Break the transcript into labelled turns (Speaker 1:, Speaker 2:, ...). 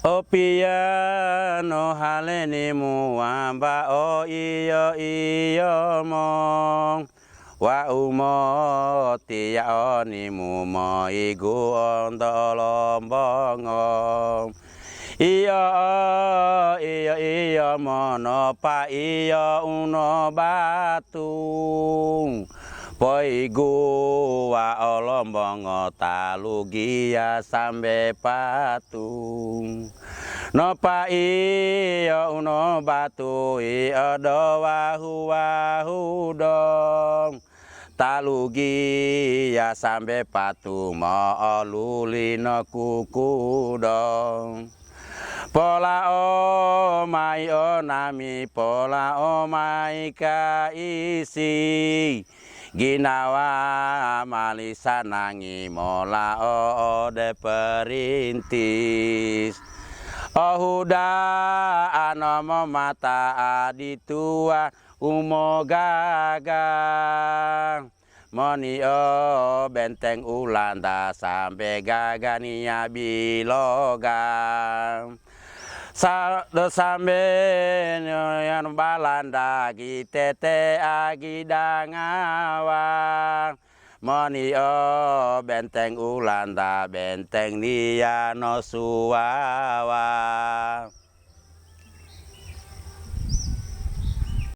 Speaker 1: Opia no haleni muamba o iyo mong wa umo tia oni mumo igu ondo lombongo iyo mono pa iyo uno batu poigu wa olombongo talugia sambe patung no pa iyo uno batu iyo do wahu dong talugi ya sambe patung mo luli no kuku dong pola o mai o nami pola o mai ka isi ginawa malisa nangi mola o de perintis huda anomo mata aditua umo gagang moni o benteng ulanda sampai gagania biloga sampai yang balanda gitete agidangawang moni o benteng ulanda benteng dia no suwawa